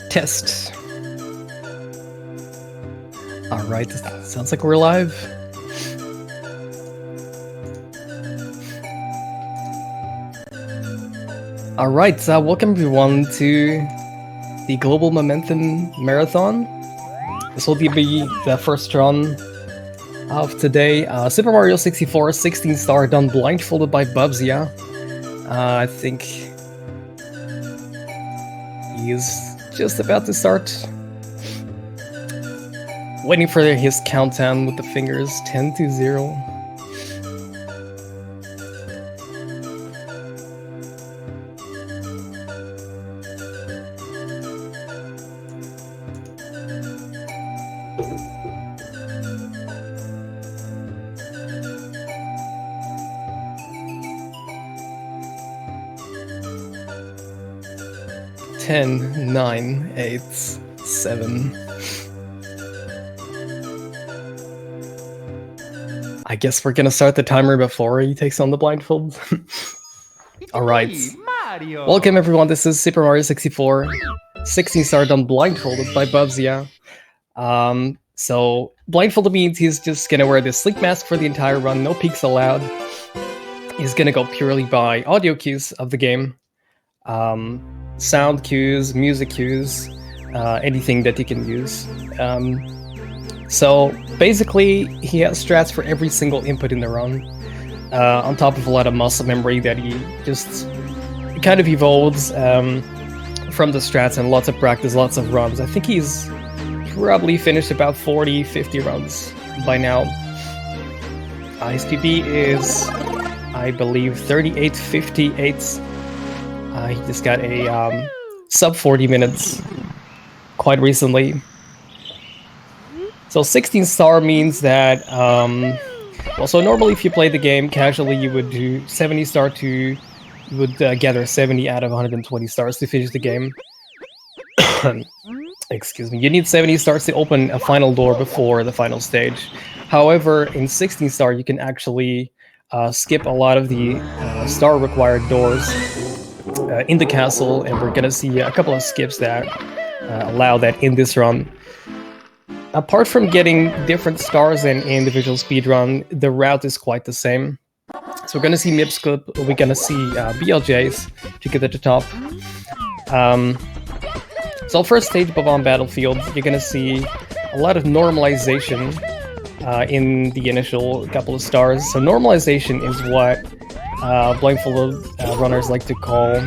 Test. All right, sounds like we're live. All right, welcome everyone to the Global Momentum Marathon. This will be the first run of today. Super Mario 64, 16-star, done blindfolded by Bubzia. I think he is just about to start. Waiting for his countdown with the fingers. 10 to 0. Ten, 9, 8, 7. I guess we're gonna start the timer before he takes on the blindfold. All right. Mario. Welcome everyone. This is Super Mario 64, 16-star, done blindfolded by Bubzia. So blindfolded means he's just gonna wear this sleep mask for the entire run. No peeks allowed. He's gonna go purely by audio cues of the game. Sound cues, music cues, anything that you can use. So basically, he has strats for every single input in the run, on top of a lot of muscle memory that he just kind of evolves from the strats and lots of practice, lots of runs. I think he's probably finished about 40, 50 runs by now. His PB is, I believe, 38:58. He just got a sub 40 minutes quite recently. So 16-star means that, well, so normally if you play the game casually, you would do 70-star to, you would gather 70 out of 120 stars to finish the game. Excuse me. You need 70 stars to open a final door before the final stage. However, in 16-star, you can actually skip a lot of the star-required doors in the castle, and we're gonna see a couple of skips that allow that in this run. Apart from getting different stars in individual speedrun, the route is quite the same. So we're gonna see MIP skip, we're gonna see BLJs to get at the top. So first stage Bob-omb Battlefield, you're gonna see a lot of normalization in the initial couple of stars. So normalization is what blindfolded runners like to call,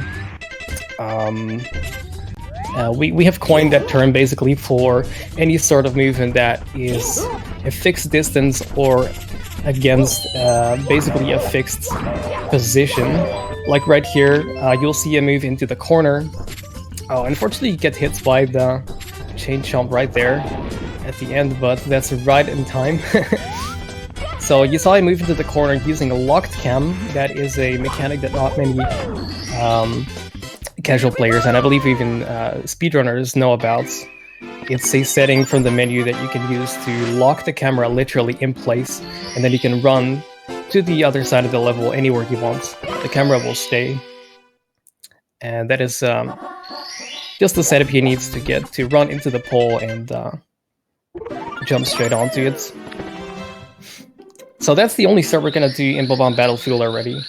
we have coined that term basically for any sort of movement that is a fixed distance or against basically a fixed position. Like right here, you'll see a move into the corner. Oh, unfortunately you get hit by the chain jump right there at the end, but that's right in time. So you saw him move into the corner using a locked cam. That is a mechanic that not many casual players, and I believe even speedrunners, know about. It's a setting from the menu that you can use to lock the camera literally in place, and then you can run to the other side of the level anywhere you want. The camera will stay. And that is just the setup he needs to get to run into the pole and jump straight onto it. So that's the only star we're gonna do in Bob-omb Battlefield already.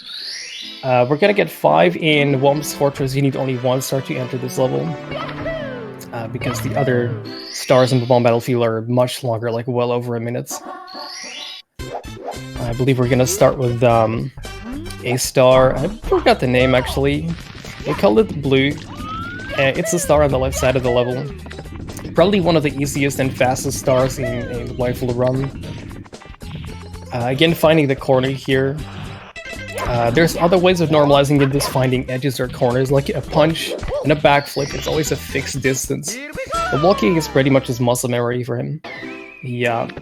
We're gonna get 5 in Whomp's Fortress. You need only 1 star to enter this level. Because the other stars in Bob-omb Battlefield are much longer, like well over a minute. I believe we're gonna start with a star. I forgot the name actually. We call it Blue. It's a star on the left side of the level. Probably one of the easiest and fastest stars in the Blindfolded run. Again, finding the corner here. There's other ways of normalizing than just finding edges or corners, like a punch and a backflip. It's always a fixed distance. The walking is pretty much his muscle memory for him.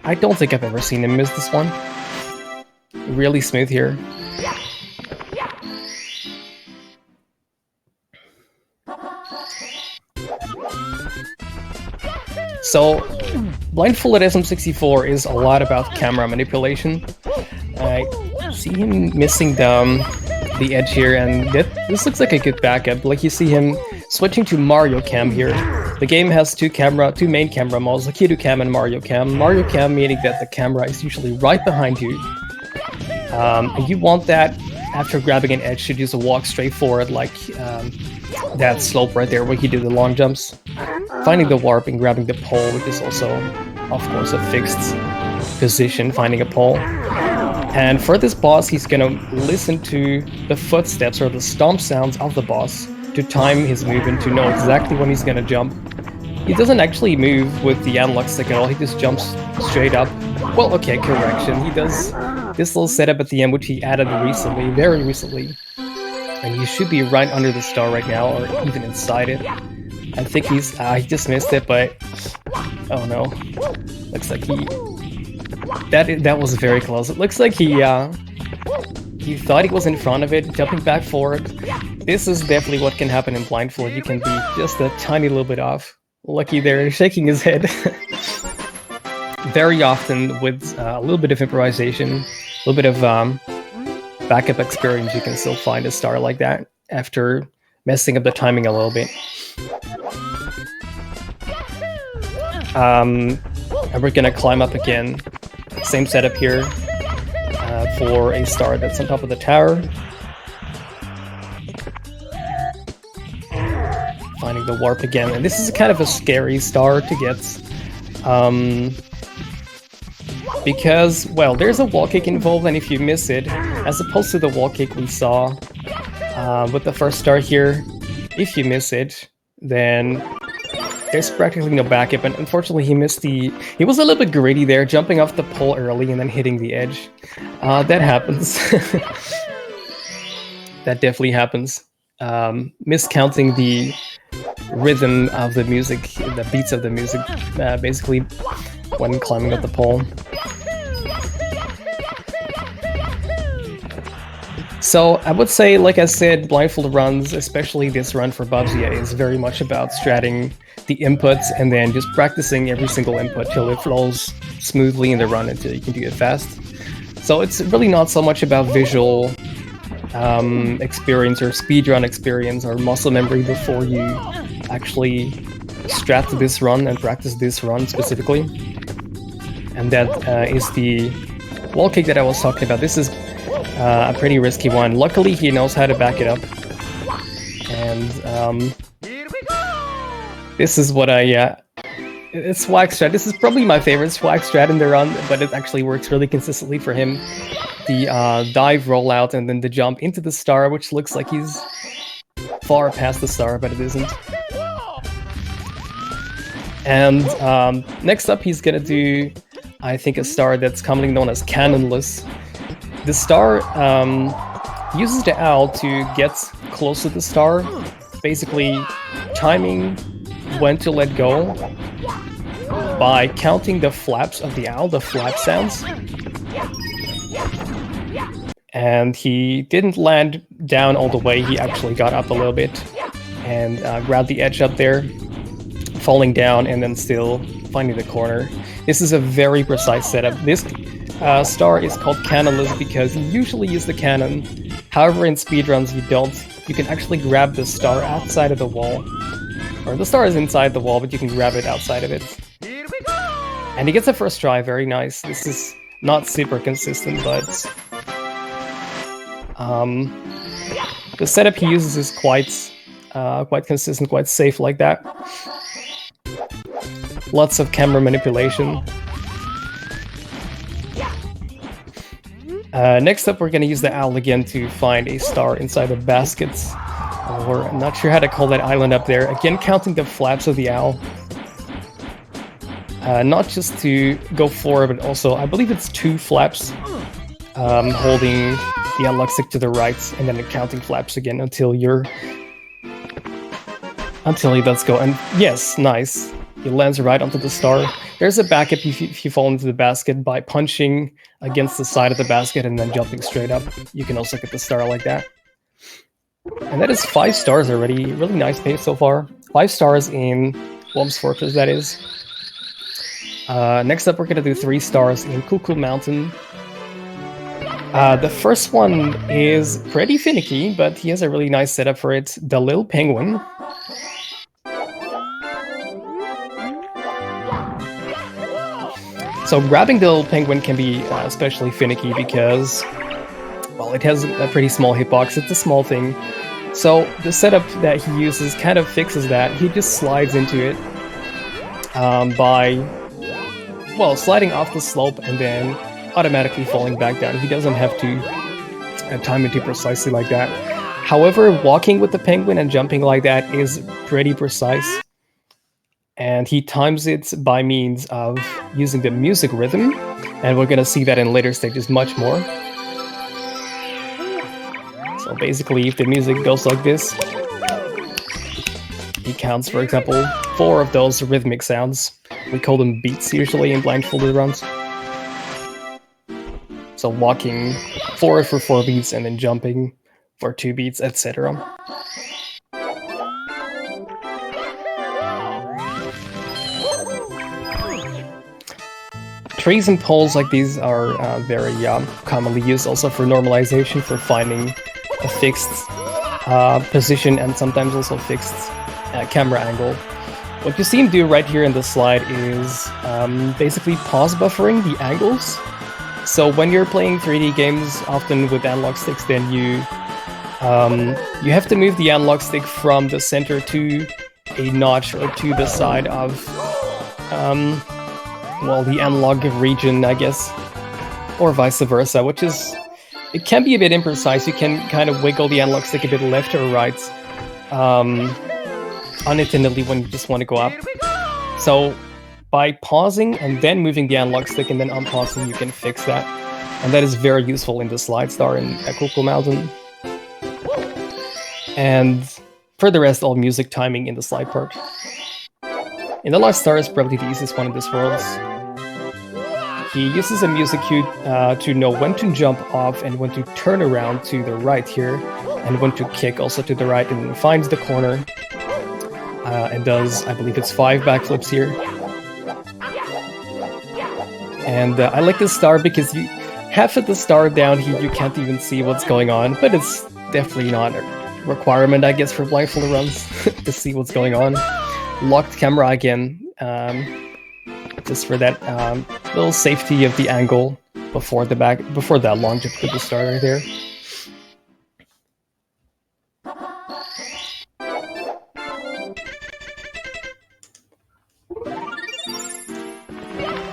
I don't think I've ever seen him miss this one. Really smooth here. So, Blindfolded SM64 is a lot about camera manipulation. I see him missing the edge here, and this looks like a good backup. Like you see him switching to Mario Cam here. The game has two main camera modes, like Kidu Cam and Mario Cam. Mario Cam meaning that the camera is usually right behind you. And you want that after grabbing an edge to just walk straight forward, like that slope right there where you do the long jumps. Finding the warp and grabbing the pole, which is also, of course, a fixed position, finding a pole. And for this boss, he's gonna listen to the footsteps or the stomp sounds of the boss to time his movement, to know exactly when he's gonna jump. He doesn't actually move with the analog stick at all, he just jumps straight up. Well, okay, correction, he does this little setup at the end, which he added recently, very recently. And you should be right under the star right now, or even inside it. I think he just missed it, but oh no. Looks like that was very close. It looks like he thought he was in front of it, jumping back forward. This is definitely what can happen in Blindfold. You can be just a tiny little bit off. Lucky there, shaking his head. Very often with a little bit of improvisation, a little bit of backup experience, you can still find a star like that after messing up the timing a little bit. And we're gonna climb up again. Same setup here for a star that's on top of the tower. Finding the warp again, and this is kind of a scary star to get. Because, well, there's a wall kick involved, and if you miss it, as opposed to the wall kick we saw with the first star here, if you miss it, then there's practically no backup, and unfortunately he missed he was a little bit greedy there, jumping off the pole early and then hitting the edge. That happens. That definitely happens. Miscounting the rhythm of the music, the beats of the music, basically, when climbing up the pole. So I would say, like I said, Blindfolded runs, especially this run for Bubzia, is very much about stratting the inputs and then just practicing every single input till it flows smoothly in the run until you can do it fast. So it's really not so much about visual experience or speedrun experience or muscle memory before you actually strat this run and practice this run specifically. And that is the wall kick that I was talking about. This is a pretty risky one. Luckily, he knows how to back it up. And this is what it's swag strat. This is probably my favorite swag strat in the run, but it actually works really consistently for him. The dive rollout and then the jump into the star, which looks like he's far past the star, but it isn't. And next up, he's gonna do, I think, a star that's commonly known as cannonless. The star uses the owl to get close to the star, basically timing when to let go by counting the flaps of the owl, the flap sounds. And he didn't land down all the way, he actually got up a little bit and grabbed the edge up there, falling down and then still finding the corner. This is a very precise setup. This star is called cannonless because you usually use the cannon. However, in speedruns you don't. You can actually grab the star outside of the wall. Or the star is inside the wall, but you can grab it outside of it. And he gets a first try, very nice. This is Not super consistent, but the setup he uses is quite consistent, quite safe like that. Lots of camera manipulation. Next up, we're going to use the owl again to find a star inside the basket. Or I'm not sure how to call that island up there. Again, counting the flaps of the owl. Not just to go forward, but also, I believe it's 2 flaps. Holding the unlock stick to the right, and then counting flaps again until he lets go. And yes, nice. He lands right onto the star. There's a backup if you fall into the basket by punching against the side of the basket and then jumping straight up. You can also get the star like that. And that is 5 stars already. Really nice pace so far. 5 stars in Whomp's Fortress, that is. Next up, we're going to do 3 stars in Cuckoo Mountain. The first one is pretty finicky, but he has a really nice setup for it. The little penguin. So grabbing the little penguin can be especially finicky because, well, it has a pretty small hitbox. It's a small thing. So the setup that he uses kind of fixes that. He just slides into it by, well, sliding off the slope and then automatically falling back down. He doesn't have to time it too precisely like that. However, walking with the penguin and jumping like that is pretty precise. And he times it by means of using the music rhythm, and we're gonna see that in later stages much more. So basically, if the music goes like this, he counts, for example, 4 of those rhythmic sounds. We call them beats usually in blindfolded runs. So walking forward for 4 beats and then jumping for 2 beats, etc. Trees and poles like these are very commonly used also for normalization, for finding a fixed position and sometimes also fixed camera angle. What you see him do right here in the slide is basically pause buffering the angles. So when you're playing 3D games, often with analog sticks, then you have to move the analog stick from the center to a notch or to the side of well, the analog region, I guess, or vice versa, which is, it can be a bit imprecise. You can kind of wiggle the analog stick a bit left or right, unattendedly when you just want to go up. So by pausing and then moving the analog stick and then unpausing, you can fix that. And that is very useful in the slide star in Cuckoo Mountain. And for the rest, all music timing in the slide part. In the last star is probably the easiest one in this world. He uses a music cue to know when to jump off and when to turn around to the right here, and when to kick also to the right, and finds the corner and does, I believe it's 5 backflips here. And I like this star because you half of the star down here you can't even see what's going on, but it's definitely not a requirement, I guess, for blindfolded runs to see what's going on. Locked camera again, just for that little safety of the angle before that long jump with the star right there.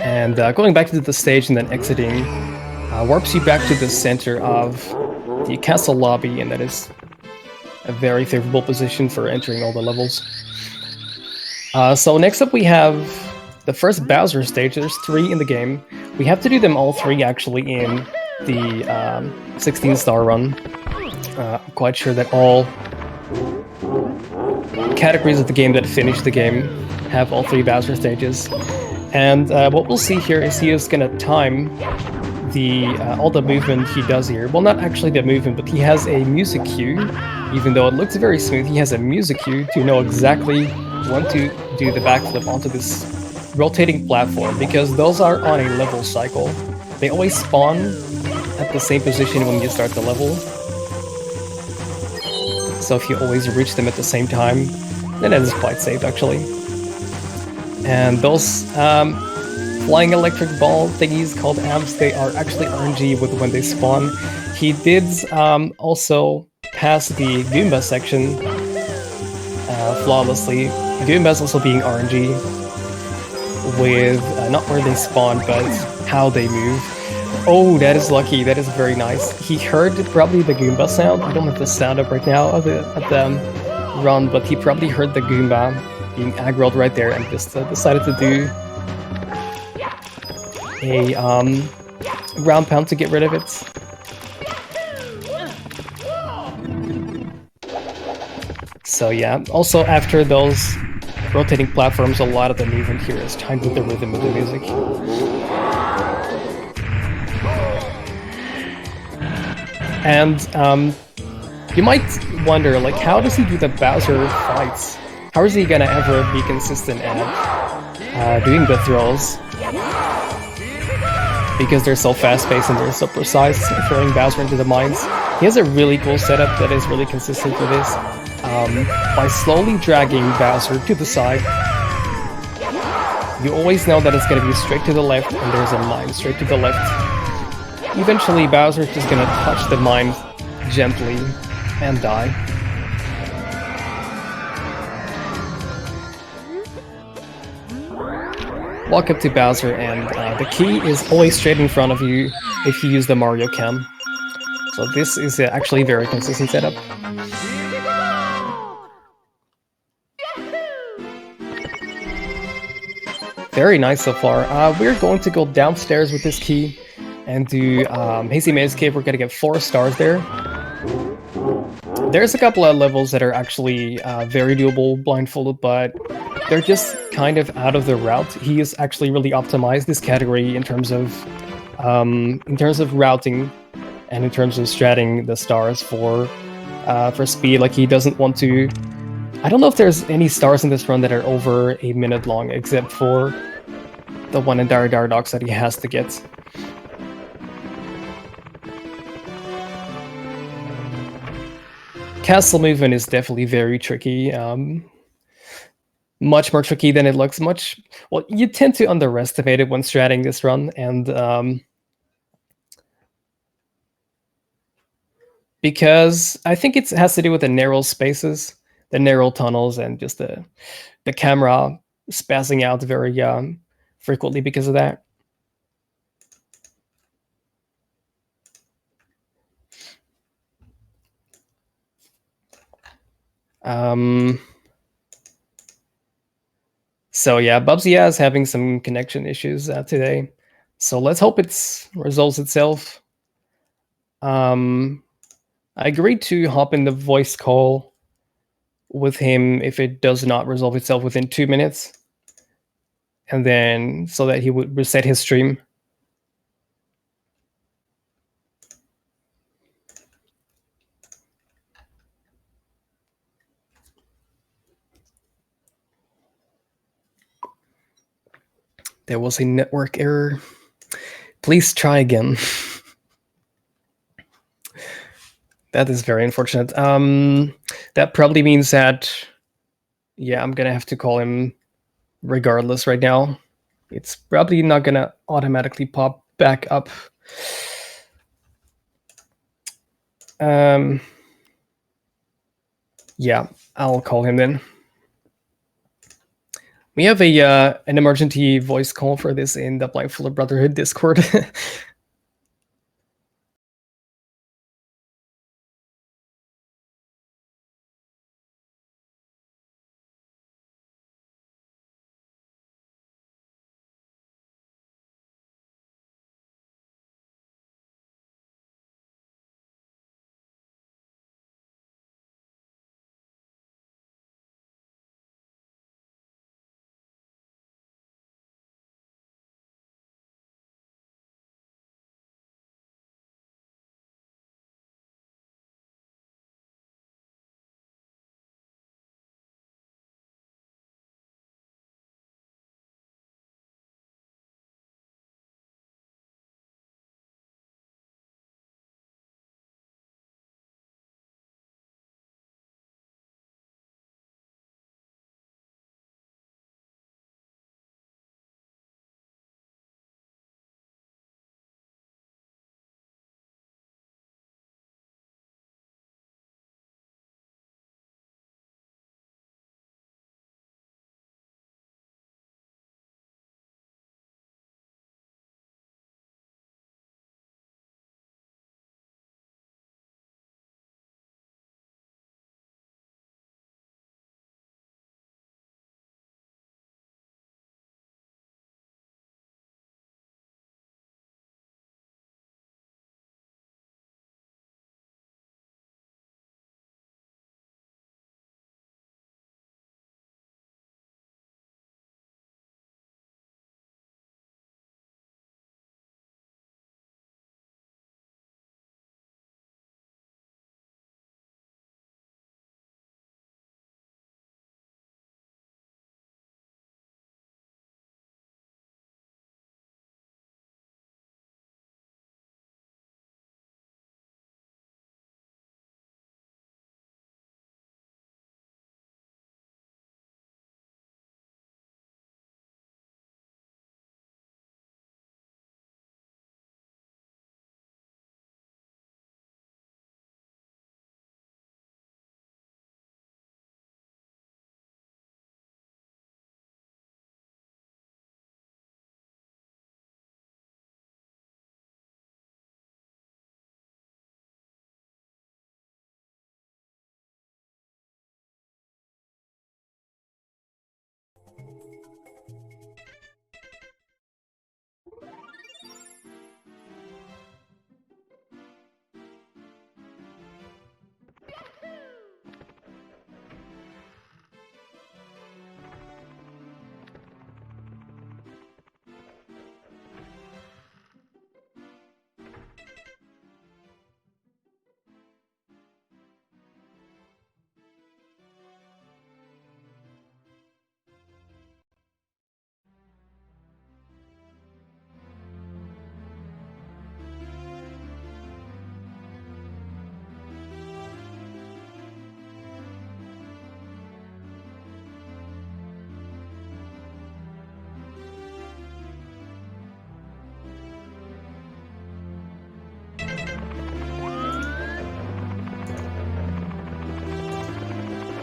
And going back to the stage and then exiting warps you back to the center of the castle lobby, and that is a very favorable position for entering all the levels. So next up we have the first Bowser stage. There's 3 in the game. We have to do them all 3 actually in the 16-star run. I'm quite sure that all categories of the game that finish the game have all 3 Bowser stages. And what we'll see here is he is going to time all the movement he does here. Well, not actually the movement, but he has a music cue. Even though it looks very smooth, he has a music cue to know exactly when to do the backflip onto this rotating platform, because those are on a level cycle. They always spawn at the same position when you start the level. So if you always reach them at the same time, then that is quite safe actually. And those flying electric ball thingies called amps. They are actually RNG with when they spawn. He did also pass the Goomba section flawlessly. Goombas also being RNG with not where they spawn, but how they move. Oh, that is lucky. That is very nice. He heard probably the Goomba sound. I don't have the sound up right now of the run, but he probably heard the Goomba being aggroed right there and just decided to do a ground pound to get rid of it. So yeah, also after those rotating platforms, a lot of the movement here is timed with the rhythm of the music. And you might wonder, like, how does he do the Bowser fights? How is he gonna ever be consistent at doing the throws? Because they're so fast-paced and they're so precise, throwing Bowser into the mines. He has a really cool setup that is really consistent for this. By slowly dragging Bowser to the side, you always know that it's gonna be straight to the left, and there's a mine straight to the left. Eventually, Bowser's just gonna touch the mine gently and die. Walk up to Bowser, and the key is always straight in front of you if you use the Mario Cam. So this is actually a very consistent setup. Very nice so far. We're going to go downstairs with this key and do Hazy Maze Cave. We're gonna get 4 stars there. There's a couple of levels that are actually very doable blindfolded, but they're just kind of out of the route. He is actually really optimized this category in terms of routing and in terms of stratting the stars for speed. Like, he doesn't want to. I don't know if there's any stars in this run that are over a minute long, except for the one in Dire Dogs that he has to get. Castle movement is definitely very tricky. Much more tricky than it looks. Well, you tend to underestimate it when stratting this run, and because I think it has to do with the narrow spaces, the narrow tunnels, and just the camera spazzing out very frequently because of that. So yeah, Bubzia is having some connection issues today. So let's hope it resolves itself. I agreed to hop in the voice call with him if it does not resolve itself within 2 minutes. And then so that he would reset his stream. There was a network error. Please try again. That is very unfortunate. That probably means that, yeah, I'm gonna have to call him regardless right now. It's probably not gonna automatically pop back up. Yeah, I'll call him then. We have an emergency voice call for this in the Blindfolded Brotherhood Discord.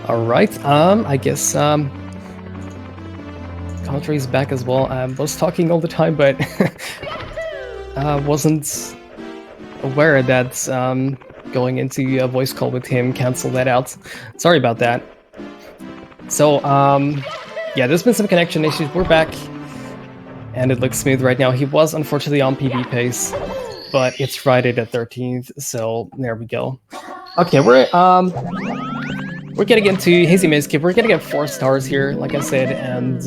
Alright, I guess Contre's back as well. I was talking all the time, but wasn't aware that going into a voice call with him cancel that out. Sorry about that. So, yeah, there's been some connection issues. We're back, and it looks smooth right now. He was unfortunately on PB pace, but it's Friday the 13th, so there we go. Okay, we're getting into Hazy Maze Cave. We're gonna get 4 stars here, like I said, and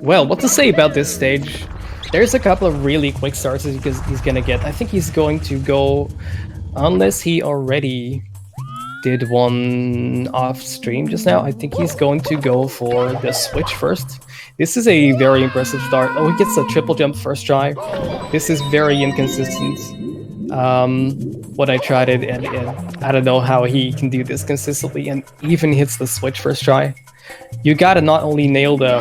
well, what to say about this stage? There's a couple of really quick stars because he's gonna get. I think he's going to go, unless he already did one off stream just now. I think he's going to go for the switch first. This is a very impressive start. Oh, he gets a triple jump first try. This is very inconsistent. When I tried it, and I don't know how he can do this consistently and even hits the switch first try. You gotta not only nail the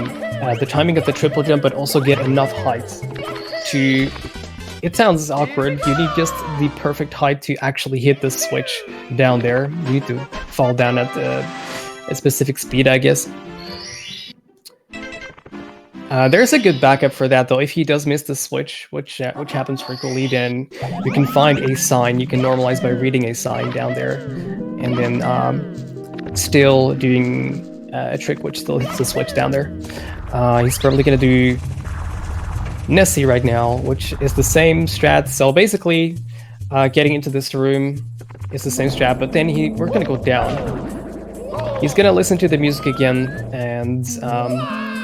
timing of the triple jump, but also get enough height to... It sounds awkward, you need just the perfect height to actually hit the switch down there. You need to fall down at a specific speed, I guess. There's a good backup for that, though. If he does miss the switch, which happens frequently, then you can find a sign. You can normalize by reading a sign down there, and then still doing a trick which still hits the switch down there. He's probably going to do Nessie right now, which is the same strat. So basically, getting into this room is the same strat, but then we're going to go down. He's going to listen to the music again, and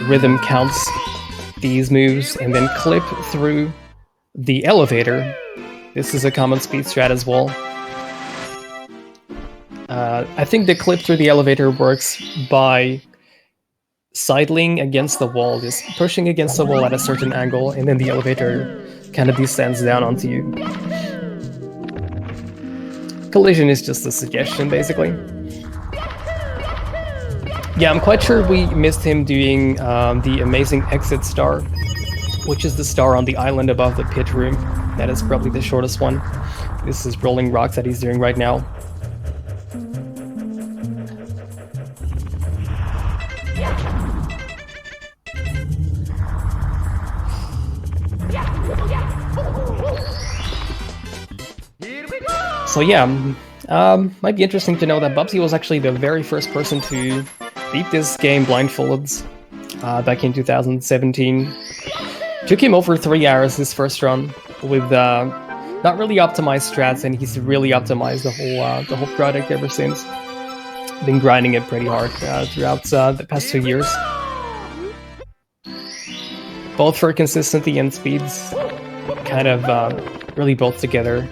rhythm counts these moves, and then clip through the elevator. This is a common speed strat as well. I think the clip through the elevator works by sidling against the wall, just pushing against the wall at a certain angle, and then the elevator kind of descends down onto you. Collision is just a suggestion, basically. Yeah, I'm quite sure we missed him doing the amazing exit star, which is the star on the island above the pit room. That is probably the shortest one. This is rolling rocks that he's doing right now. So yeah, might be interesting to know that Bubzia was actually the very first person to beat this game blindfolded back in 2017. Took him over 3 hours his first run with not really optimized strats, and he's really optimized the whole product ever since. Been grinding it pretty hard throughout the past 2 years, both for consistency and speeds, kind of really both together.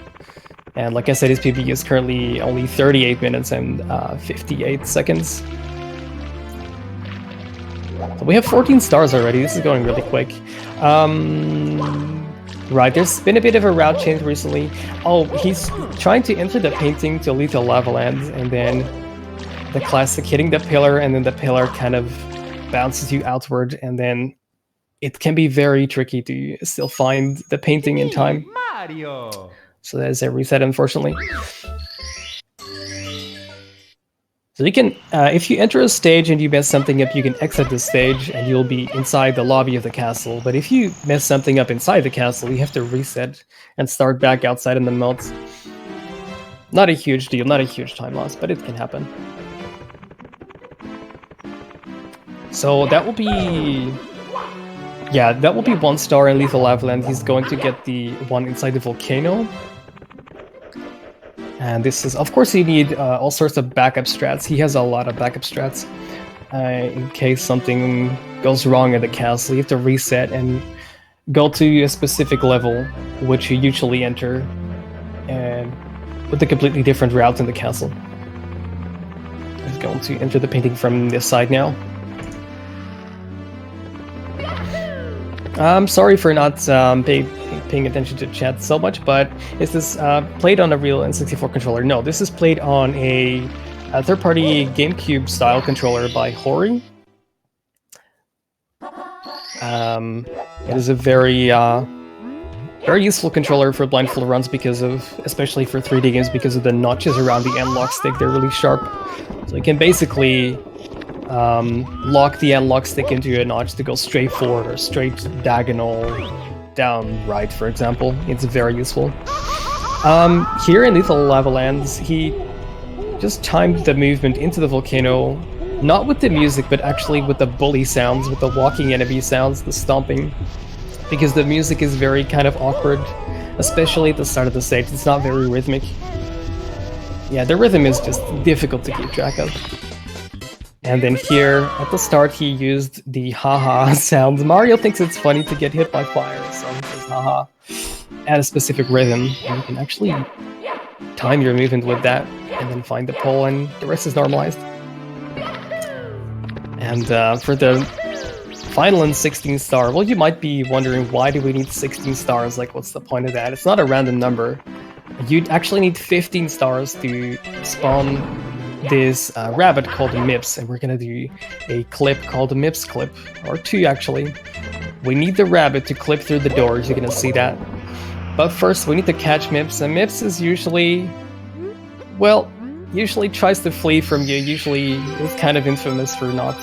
And like I said, his PB is currently only 38 minutes and 58 seconds. So we have 14 stars already. This is going really quick. Right, there's been a bit of a route change recently. Oh, he's trying to enter the painting to lead to Lava Land, and then the classic hitting the pillar, and then the pillar kind of bounces you outward, and then it can be very tricky to still find the painting in time. Mario! So that is a reset, unfortunately. So you can, if you enter a stage and you mess something up, you can exit the stage and you'll be inside the lobby of the castle. But if you mess something up inside the castle, you have to reset and start back outside in the moat. Not a huge deal, not a huge time loss, but it can happen. So that will be... Yeah, that will be 1 star in Lethal Lava Land. He's going to get the one inside the volcano. And this is, of course, you need all sorts of backup strats. He has a lot of backup strats. In case something goes wrong at the castle, you have to reset and go to a specific level, which you usually enter, and with a completely different route in the castle. He's going to enter the painting from this side now. I'm sorry for not paying attention to chat so much, but is this played on a real N64 controller? No, this is played on a third-party GameCube style controller by Hori. It is a very Very useful controller for blindfold runs because of, especially for 3D games, because of the notches around the analog stick. They're really sharp. So you can basically lock the analog stick into a notch to go straight forward or straight diagonal down right, for example. It's very useful. Here in Lethal Lava Lands, he just timed the movement into the volcano, not with the music, but actually with the bully sounds, with the walking enemy sounds, the stomping. Because the music is very kind of awkward, especially at the start of the stage. It's not very rhythmic. Yeah, the rhythm is just difficult to keep track of. And then here, at the start, he used the haha sounds. Mario thinks it's funny to get hit by fire, so he says haha at a specific rhythm. And you can actually time your movement with that, and then find the pole, and the rest is normalized. And for the final and 16 star, well, you might be wondering, why do we need 16 stars? Like, what's the point of that? It's not a random number. You'd actually need 15 stars to spawn this rabbit called Mips, and we're gonna do a clip called the Mips clip, or two actually. We need the rabbit to clip through the doors, you're gonna see that. But first we need to catch Mips, and Mips is usually, well, usually tries to flee from you, usually is kind of infamous for not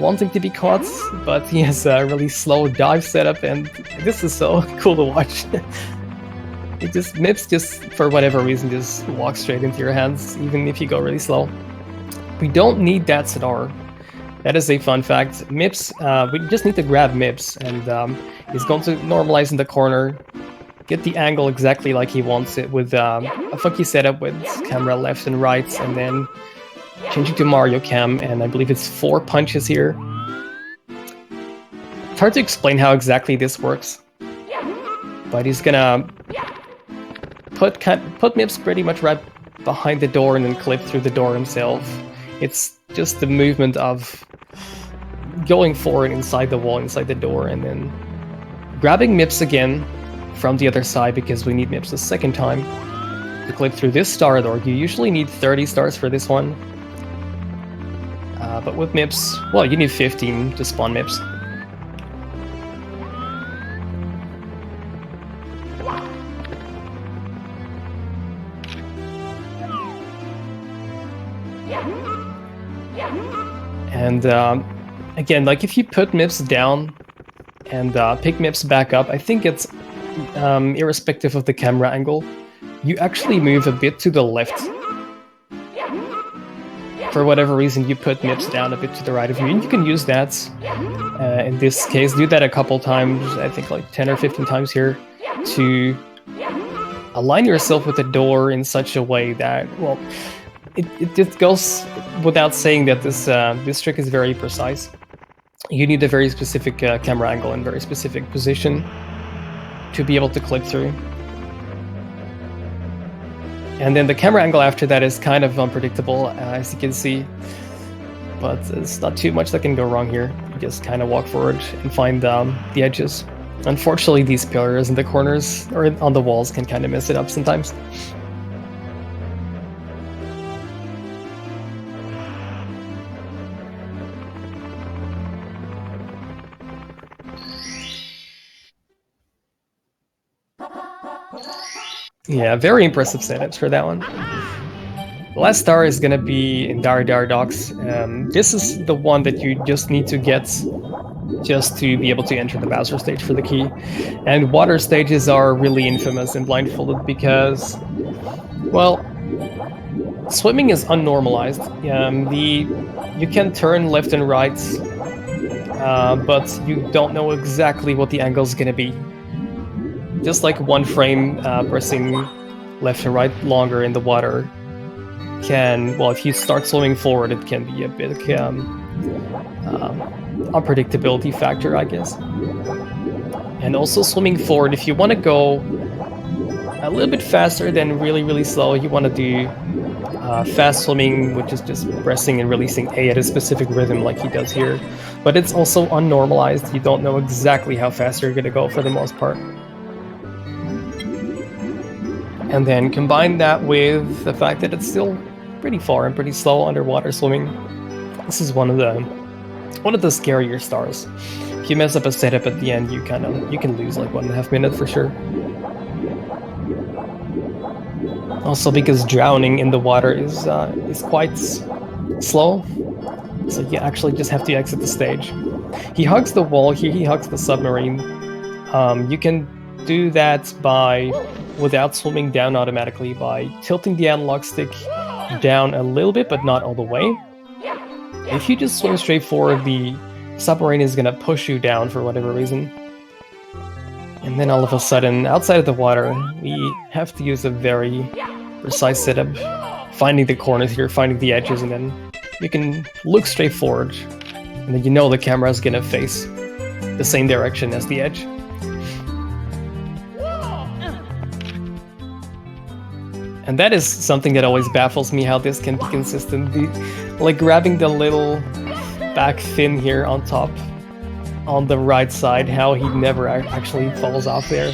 wanting to be caught, but he has a really slow dive setup, and this is so cool to watch. Mips just, for whatever reason, just walks straight into your hands, even if you go really slow. We don't need that star. That is a fun fact. Mips, we just need to grab Mips, and he's going to normalize in the corner, get the angle exactly like he wants it, with a funky setup with camera left and right, and then change it to Mario Cam, and I believe it's 4 punches here. It's hard to explain how exactly this works, but he's gonna put Mips pretty much right behind the door and then clip through the door himself. It's just the movement of going forward inside the wall, inside the door, and then grabbing Mips again from the other side, because we need Mips the second time to clip through this star door. You usually need 30 stars for this one. But with Mips, well, you need 15 to spawn Mips. And again, like if you put Mips down and pick Mips back up, I think it's irrespective of the camera angle, you actually move a bit to the left. For whatever reason, you put Mips down a bit to the right of you, and you can use that. In this case, do that a couple times, I think like 10 or 15 times here, to align yourself with the door in such a way that, well, it just goes without saying that this trick is very precise. You need a very specific camera angle and very specific position to be able to clip through. And then the camera angle after that is kind of unpredictable, as you can see. But there's not too much that can go wrong here. You just kind of walk forward and find the edges. Unfortunately, these pillars in the corners or on the walls can kind of mess it up sometimes. Yeah, very impressive setups for that one. The last star is gonna be in Dar Dar Docks. This is the one that you just need to get just to be able to enter the Bowser stage for the key. And water stages are really infamous in Blindfolded because, well, swimming is unnormalized. You can turn left and right, but you don't know exactly what the angle is gonna be. Just like one frame pressing left and right longer in the water can, well, if you start swimming forward, it can be a bit unpredictability factor, I guess. And also swimming forward, if you want to go a little bit faster than really, really slow, you want to do fast swimming, which is just pressing and releasing A at a specific rhythm like he does here. But it's also unnormalized. You don't know exactly how fast you're going to go for the most part. And then combine that with the fact that it's still pretty far and pretty slow underwater swimming. This is one of the scarier stars. if you mess up a setup at the end, you can lose like 1.5 minutes for sure. Also, because drowning in the water is quite slow, so you actually just have to exit the stage. He hugs the wall here. He hugs the submarine. You can do that without swimming down automatically by tilting the analog stick down a little bit, but not all the way. If you just swim straight forward, the submarine is gonna push you down for whatever reason. And then all of a sudden, outside of the water, we have to use a very precise setup, finding the corners here, finding the edges, and then you can look straight forward, and then you know the camera is gonna face the same direction as the edge. And that is something that always baffles me, how this can be consistent. Like grabbing the little back fin here on top, on the right side, how he never actually falls off there.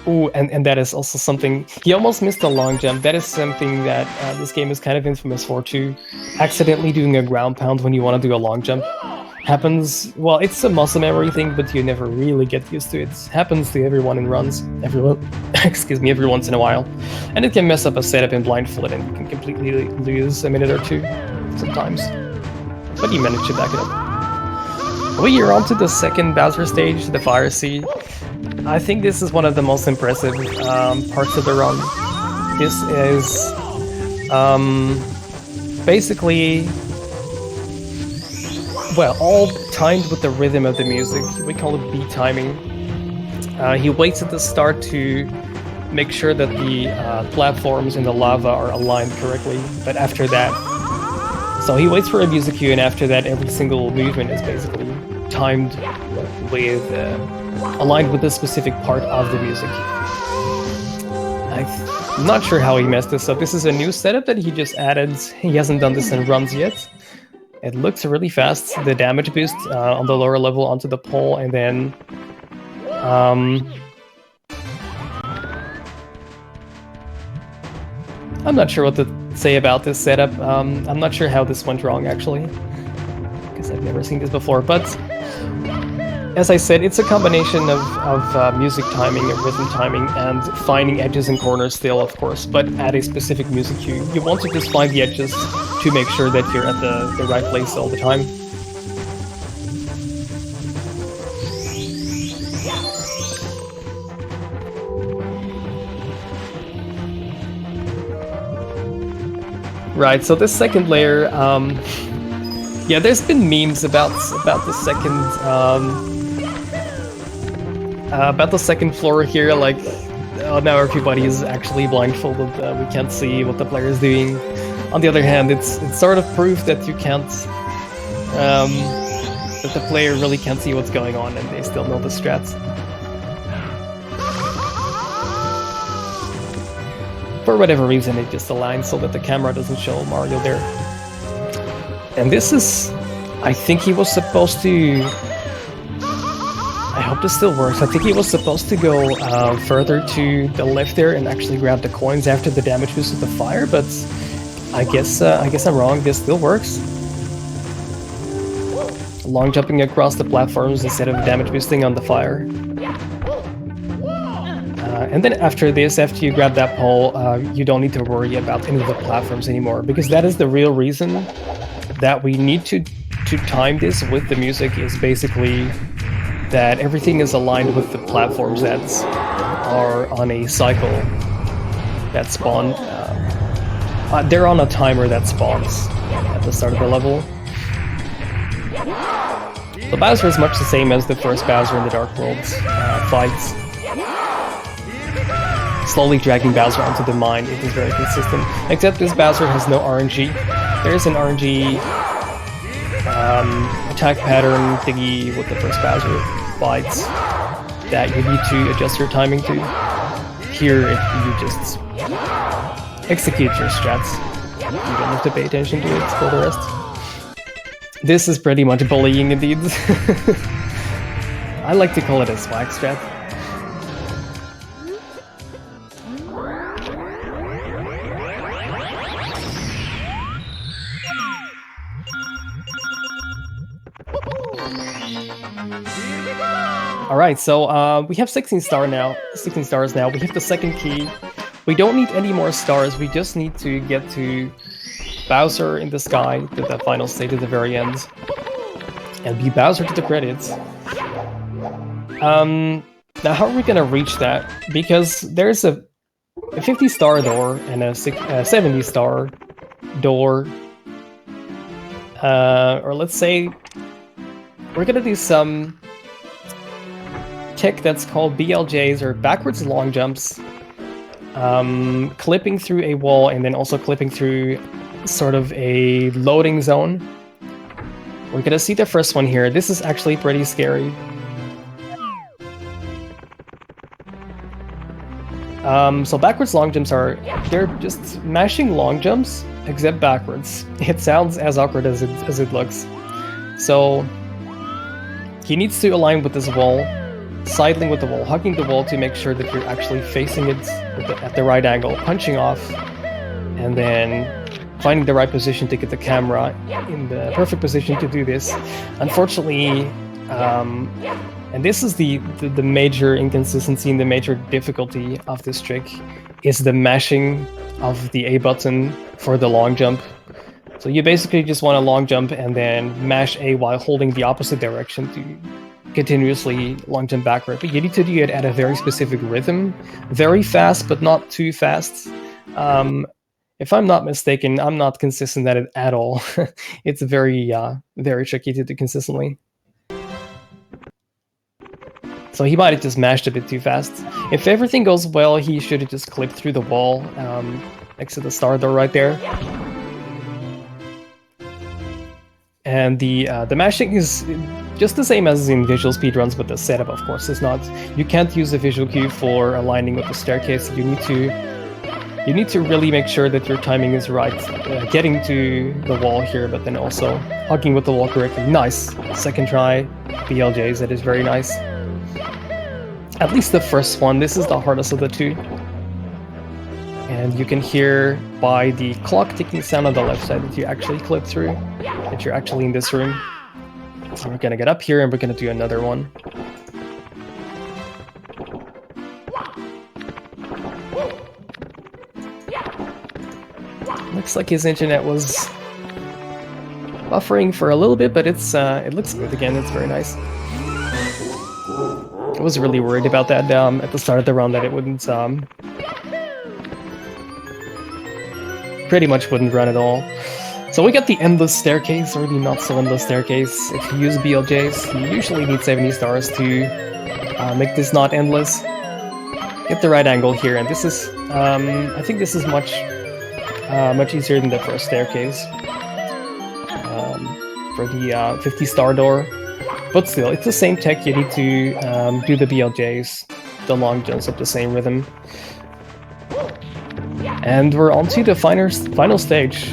Ooh, and that is also something, he almost missed a long jump. That is something that this game is kind of infamous for too. Accidentally doing a ground pound when you want to do a long jump. Happens, well, it's a muscle memory thing, but you never really get used to it. Happens to everyone in runs, excuse me, every once in a while. And it can mess up a setup in Blindfolded, and you can completely lose a minute or two sometimes. But you manage to back it up. We are on to the second Bowser stage, the Fire Sea. I think this is one of the most impressive parts of the run. This is basically, well, all timed with the rhythm of the music. We call it beat timing. He waits at the start to make sure that the platforms in the lava are aligned correctly, but after that, so he waits for a music cue, and after that every single movement is basically timed with, aligned with a specific part of the music. I'm not sure how he messed this up. This is a new setup that he just added. He hasn't done this in runs yet. It looks really fast. The damage boost on the lower level onto the pole, and then I'm not sure what to say about this setup. I'm not sure how this went wrong actually, because I've never seen this before, but as I said, it's a combination of music timing and rhythm timing and finding edges and corners still, of course, but at a specific music cue. You want to just find the edges to make sure that you're at the right place all the time. Right, so this second layer, yeah, there's been memes about the second floor here, like, oh, now everybody is actually blindfolded, we can't see what the player is doing. On the other hand, it's sort of proof that you can't, that the player really can't see what's going on and they still know the strats. For whatever reason, it just aligns so that the camera doesn't show Mario there. And this is, I think he was supposed to, I hope this still works. I think he was supposed to go further to the left there and actually grab the coins after the damage boost of the fire, but I guess I'm wrong. This still works. Long jumping across the platforms instead of damage boosting on the fire. And then after this, after you grab that pole, you don't need to worry about any of the platforms anymore, because that is the real reason that we need to time this with the music, is basically that everything is aligned with the platforms that are on a cycle that spawn. They're on a timer that spawns at the start of the level. The Bowser is much the same as the first Bowser in the Dark Worlds fights. Slowly dragging Bowser onto the mine, it is very consistent. Except this Bowser has no RNG. There is an RNG attack pattern thingy with the first Bowser fights that you need to adjust your timing to. Here, you just execute your strats. You don't have to pay attention to it for the rest. This is pretty much bullying indeed. I like to call it a swag strat. All right, so we have 16 stars now. We have the second key. We don't need any more stars. We just need to get to Bowser in the sky, to the final stage at the very end, and be Bowser to the credits. Now how are we gonna reach that? Because there's a 50-star door and a 70-star door. Or let's say we're gonna do some tech that's called BLJs, or backwards long jumps. Clipping through a wall and then also clipping through sort of a loading zone. We're gonna see the first one here. This is actually pretty scary. So backwards long jumps they're just mashing long jumps, except backwards. It sounds as awkward as it looks. So he needs to align with this wall, sidling with the wall, hugging the wall to make sure that you're actually facing it at the right angle, punching off, and then finding the right position to get the camera in the perfect position to do this. Unfortunately, and this is the major inconsistency and the major difficulty of this trick, is the mashing of the A button for the long jump. So you basically just want to long jump and then mash A while holding the opposite direction to continuously long jump backward. But you need to do it at a very specific rhythm, very fast but not too fast. If I'm not mistaken, I'm not consistent at it at all. It's very tricky to do consistently. So he might have just mashed a bit too fast. If everything goes well, he should have just clipped through the wall next to the star door right there. And the mashing is just the same as in visual speedruns, but the setup, of course, is not. You can't use the visual cue for aligning with the staircase. You need to really make sure that your timing is right, getting to the wall here, but then also hugging with the wall correctly. Nice. Second try, BLJs, that is very nice. At least the first one. This is the hardest of the two. And you can hear by the clock ticking sound on the left side that you actually clip through, that you're actually in this room. So we're gonna get up here and we're gonna do another one. Looks like his internet was buffering for a little bit, but it looks good again. It's very nice. I was really worried about that at the start of the round, that it wouldn't pretty much wouldn't run at all. So we got the endless staircase, or the not so endless staircase. If you use BLJs, you usually need 70 stars to make this not endless. Get the right angle here, and this is I think this is much easier than the first staircase for the 50-star door. But still, it's the same tech. You need to do the BLJs, the long jumps up the same rhythm. And we're on to the final stage.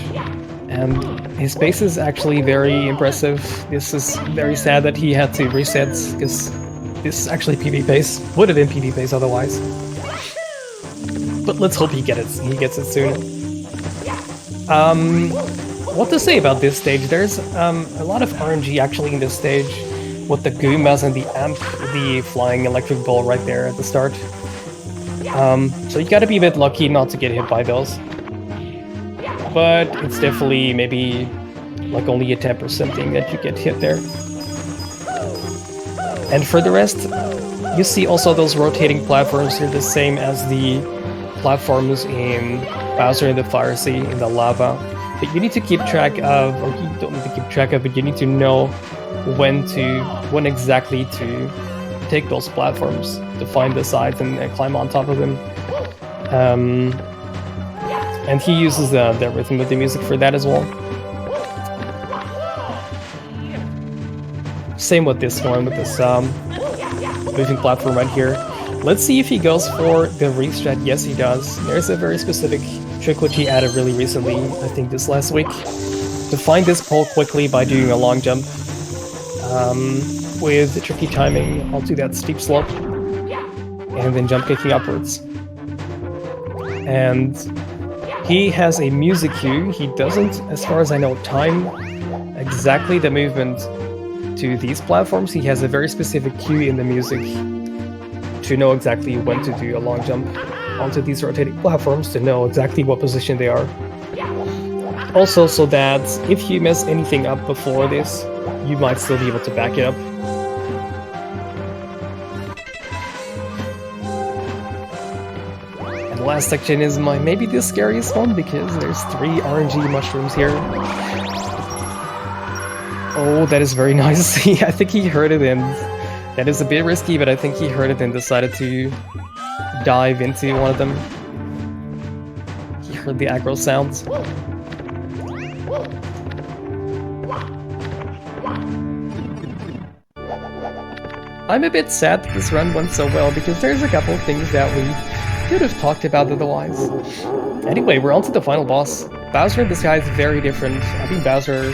And his pace is actually very impressive. This is very sad that he had to reset, because this is actually PB pace. Would have been PB pace otherwise. But let's hope he gets it soon. What to say about this stage? There's a lot of RNG actually in this stage, with the Goombas and the amp, the flying electric ball right there at the start. So you gotta be a bit lucky not to get hit by those. But it's definitely maybe like only a 10% thing that you get hit there. And for the rest, you see also those rotating platforms are the same as the platforms in Bowser in the Fire Sea, in the lava. But you need to keep track of, or you don't need to keep track of, but you need to know when exactly to take those platforms to find the sides and climb on top of them. And he uses the rhythm of the music for that as well. Same with this one, with this moving platform right here. Let's see if he goes for the restrat. Yes, he does. There's a very specific trick which he added really recently, I think this last week, to find this pole quickly by doing a long jump with tricky timing onto that steep slope, and then jump kicking upwards. And he has a music cue. He doesn't, as far as I know, time exactly the movement to these platforms, he has a very specific cue in the music to know exactly when to do a long jump onto these rotating platforms, to know exactly what position they are. Also, so that if you mess anything up before this, you might still be able to back it up. And the last section is maybe the scariest one, because there's 3 RNG mushrooms here. Oh, that is very nice. I think he heard it, and that is a bit risky, but I think he heard it and decided to dive into one of them. He heard the aggro sounds. I'm a bit sad that this run went so well, because there's a couple of things that we could have talked about otherwise. Anyway, we're on to the final boss. Bowser in this guy is very different. I mean, Bowser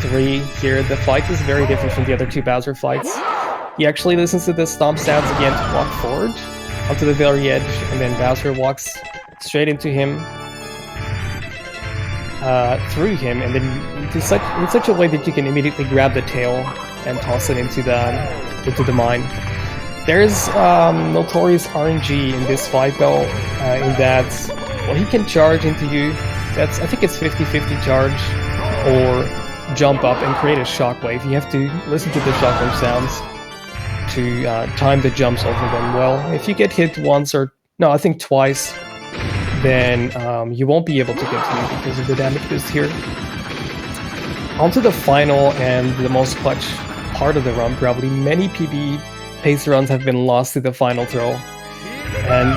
3 here, the fight is very different from the other 2 Bowser fights. He actually listens to the stomp sounds again to walk forward onto the very edge, and then Bowser walks straight into him, through him, and then in such a way that you can immediately grab the tail and toss it into the mine. There's notorious RNG in this fight though, in that, well, he can charge into you. I think it's 50-50 charge, or jump up and create a shockwave. You have to listen to the shockwave sounds to time the jumps over them well. If you get hit once, or no, I think twice, then you won't be able to continue because of the damage boost here. Onto the final and the most clutch part of the run, probably. Many PB pace runs have been lost to the final throw, and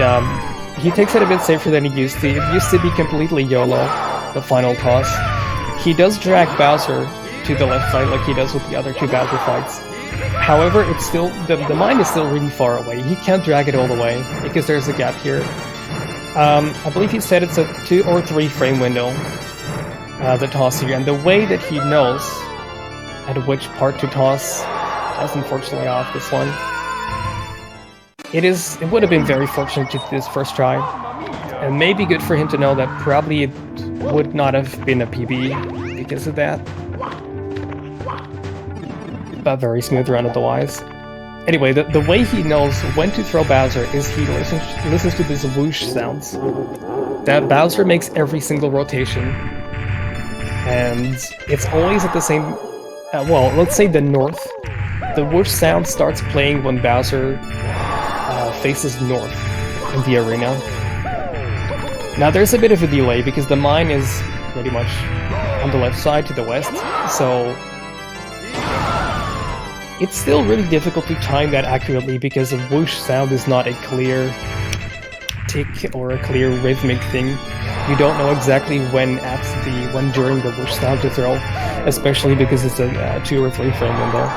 he takes it a bit safer than he used to. It used to be completely YOLO, the final toss. He does drag Bowser to the left side like he does with the other 2 Bowser fights. However, it's still the mine is still really far away. He can't drag it all the way because there's a gap here. I believe he said it's a 2 or 3 frame window, the toss here, and the way that he knows at which part to toss is unfortunately off this one. It would have been very fortunate to do this first try, and maybe good for him to know that probably it would not have been a PB because of that. But very smooth run otherwise. Anyway, the way he knows when to throw Bowser is he listens to these whoosh sounds that Bowser makes every single rotation, and it's always at the same, well, let's say the north. The whoosh sound starts playing when Bowser faces north in the arena. Now there's a bit of a delay because the mine is pretty much on the left side to the west, so it's still really difficult to time that accurately because the whoosh sound is not a clear tick or a clear rhythmic thing. You don't know exactly when during the whoosh sound to throw, especially because it's a 2 or 3 frame window.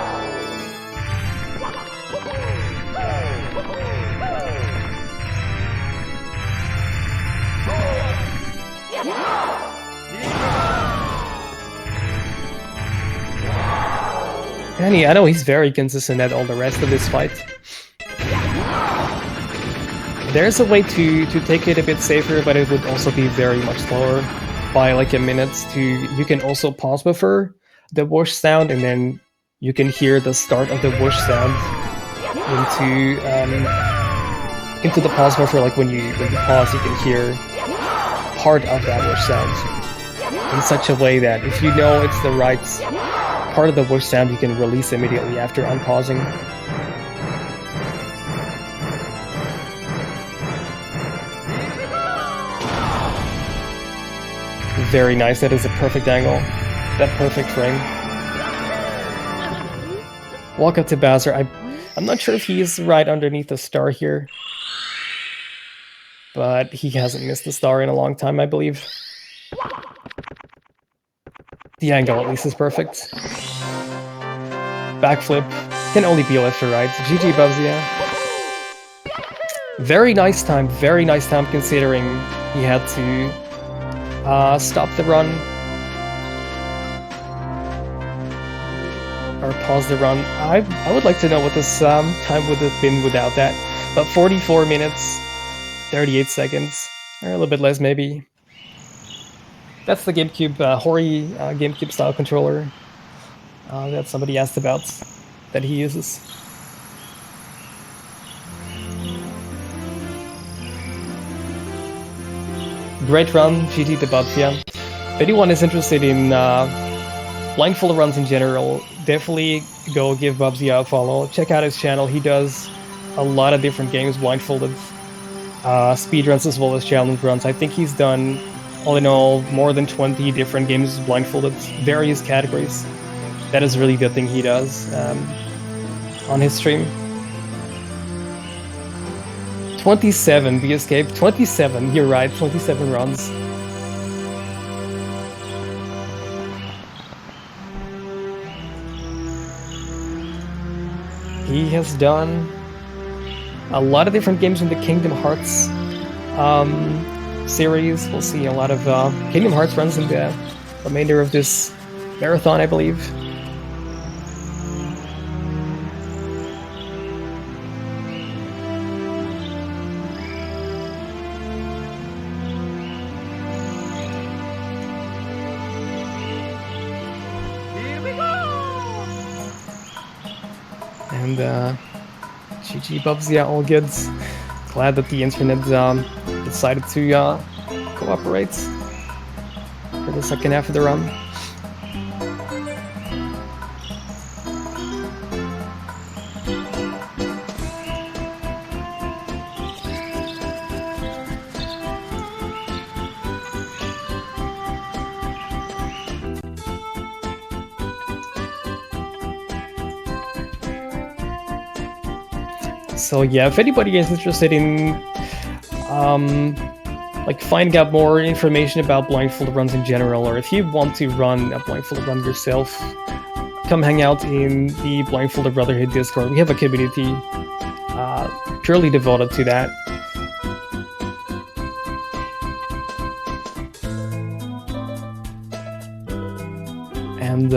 And I know he's very consistent at all the rest of this fight. There's a way to take it a bit safer, but it would also be very much slower by like a minute. You can also pause buffer the whoosh sound, and then you can hear the start of the whoosh sound into the pause buffer. Like when you pause, you can hear part of that whoosh sound in such a way that if you know it's the right part of the whoosh sound, you can release immediately after unpausing. Very nice. That is a perfect angle. That perfect frame. Walk up to Bowser. I'm not sure if he's right underneath the star here, but he hasn't missed the star in a long time, I believe. The angle at least is perfect. Backflip can only be left or right. GG Bubzia. Very nice time considering he had to stop the run or pause the run. I would like to know what this time would have been without that, but 44 minutes 38 seconds, or a little bit less maybe. That's the GameCube Hori GameCube style controller. that somebody asked about that he uses. Great run, GG to Bubzia. If anyone is interested in blindfolded runs in general, definitely go give Bubzia a follow. Check out his channel. He does a lot of different games blindfolded. Speedruns as well as challenge runs. I think he's done, all in all, more than 20 different games blindfolded, various categories. That is really the thing he does on his stream. 27, the escape. 27, you're right, 27 runs. He has done a lot of different games in the Kingdom Hearts series. We'll see a lot of Kingdom Hearts runs in the remainder of this marathon, I believe. And GG Bubzia, all good. Glad that the internet decided to cooperate for the second half of the run. So yeah, if anybody is interested in like finding out more information about blindfolded runs in general, or if you want to run a blindfolded run yourself, come hang out in the Blindfolded Brotherhood Discord. We have a community purely devoted to that. And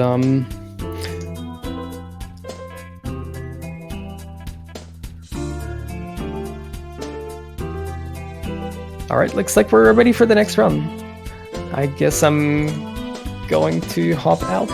alright, looks like we're ready for the next run. I guess I'm going to hop out.